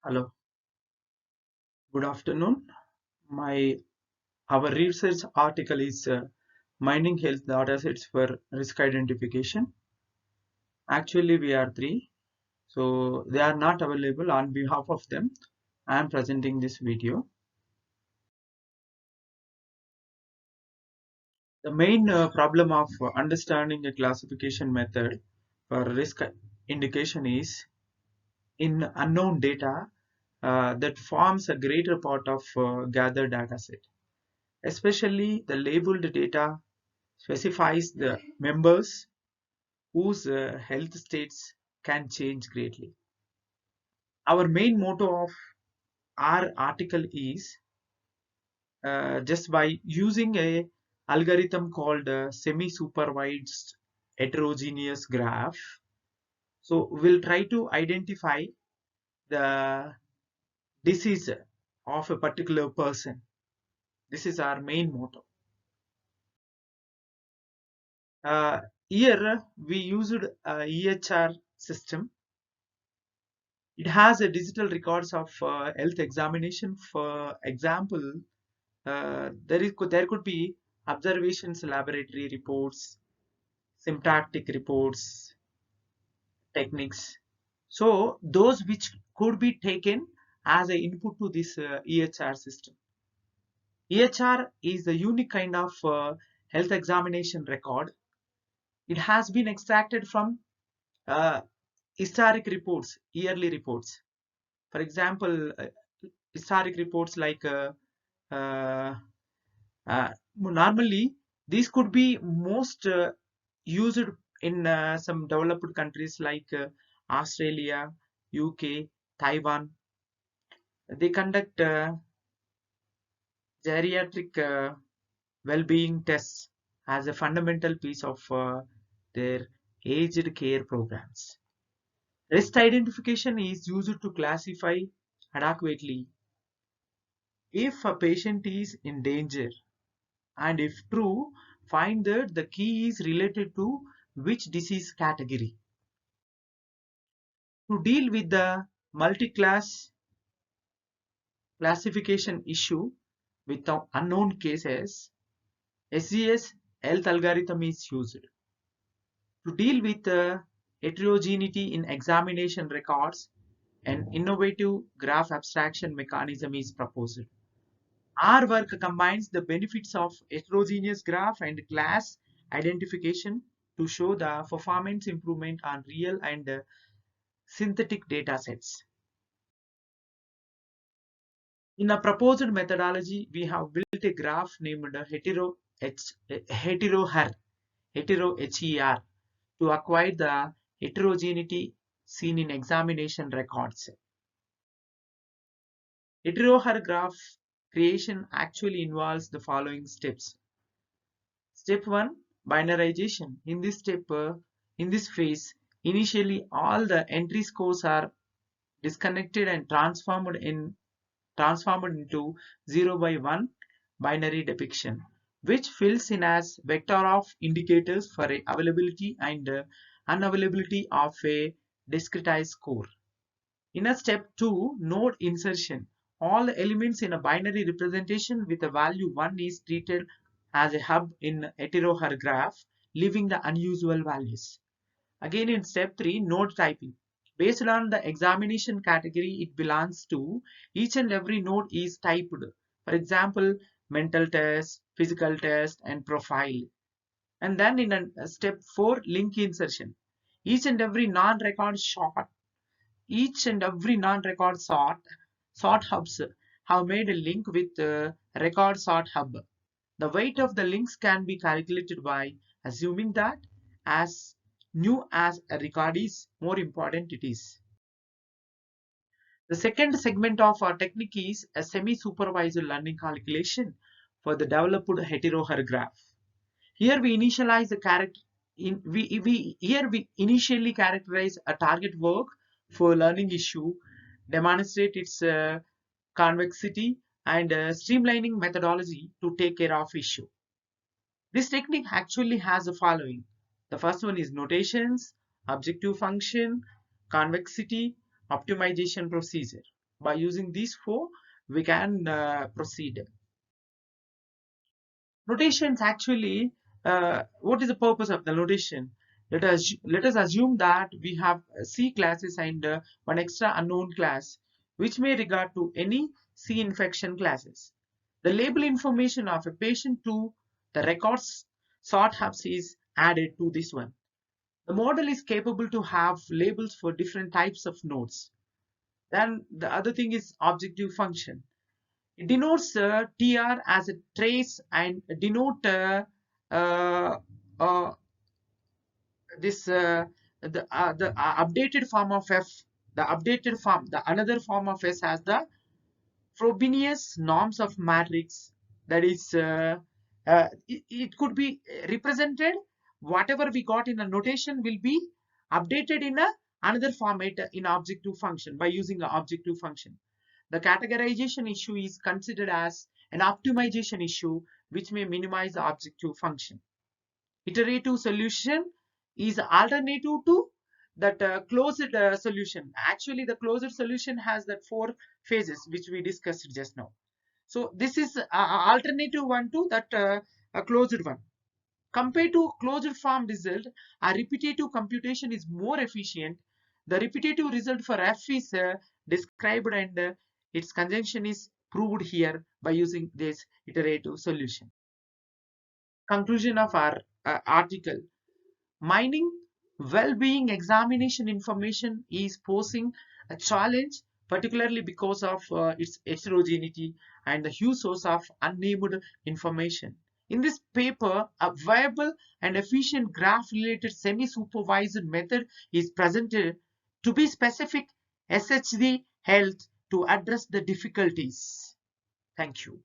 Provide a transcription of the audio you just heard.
Hello, good afternoon. My our research article is mining health data sets for risk identification. Actually, we are three, so they are not available. On behalf of them, I am presenting this video. The main problem of understanding a classification method for risk indication is in unknown data that forms a greater part of gathered data set, especially the labeled data specifies the members whose health states can change greatly. Our main motto of our article is just by using a algorithm called semi-supervised heterogeneous graph. So we'll try to identify the disease of a particular person. This is our main motto. Uh, Here we used a EHR system. It has a digital records of health examination. For example, there could be observations, laboratory reports, symptomatic reports, techniques. So those which could be taken as an input to this EHR system. EHR is a unique kind of health examination record. It has been extracted from uh, historic reports, yearly reports. For example, historic reports like uh, normally these could be most used in some developed countries like Australia, UK, Taiwan. They conduct geriatric well-being tests as a fundamental piece of their aged care programs. Risk identification is used to classify adequately if a patient is in danger, and if true, find that the key is related to which disease category. To deal with the multi-class classification issue with the unknown cases, SGS health algorithm is used. To deal with the heterogeneity in examination records, an innovative graph abstraction mechanism is proposed. Our work combines the benefits of heterogeneous graph and class identification to show the performance improvement on real and synthetic data sets. In a proposed methodology, we have built a graph named HER to acquire the heterogeneity seen in examination records. Hetero-Her graph creation actually involves the following steps. Step 1, binarization. In this phase, initially all the entry scores are disconnected and transformed into 0 by 1 binary depiction, which fills in as vector of indicators for a availability and unavailability of a discretized score. In a step 2, node insertion. All the elements in a binary representation with a value 1 is treated as a hub in hetero-Her graph, leaving the unusual values. Again in step 3, node typing. Based on the examination category it belongs to, each and every node is typed. For example, mental test, physical test, and profile. And then in a step 4, link insertion. Each and every non-record short each and every non-record sort hubs have made a link with record sort hub. The weight of the links can be calculated by assuming that as new as a record is, more important it is. The second segment of our technique is a semi-supervised learning calculation for the developed hetero-Her graph. Here we initialize the character we initially characterize a target work for learning issue, demonstrate its convexity and streamlining methodology to take care of issue. This technique actually has the following. The first one is notations, objective function, convexity, optimization procedure. By using these four, we can proceed. Notations actually, what is the purpose of the notation? Let us assume that we have C classes and one extra unknown class, which may regard to any C infection classes. The label information of a patient to the records sort hubs is added to this one. The model is capable to have labels for different types of nodes. Then the other thing is objective function. It denotes tr as a trace and denote uh, uh, this the updated form of f. The updated form, the another form of s as the Frobenius norms of matrix. That is it could be represented, whatever we got in a notation will be updated in a another format in objective function by using an objective function. The categorization issue is considered as an optimization issue which may minimize the objective function. Iterative solution is alternative to that closed solution. Actually, the closed solution has that four phases which we discussed just now. So this is alternative one to that closed one. Compared to closed form result, a repetitive computation is more efficient. The repetitive result for f is described and its conjunction is proved here by using this iterative solution. Conclusion of our article. Mining well-being examination information is posing a challenge, particularly because of its heterogeneity and the huge source of unnamed information. In this paper, a viable and efficient graph-related semi-supervised method is presented to be specific SHD health to address the difficulties. Thank you.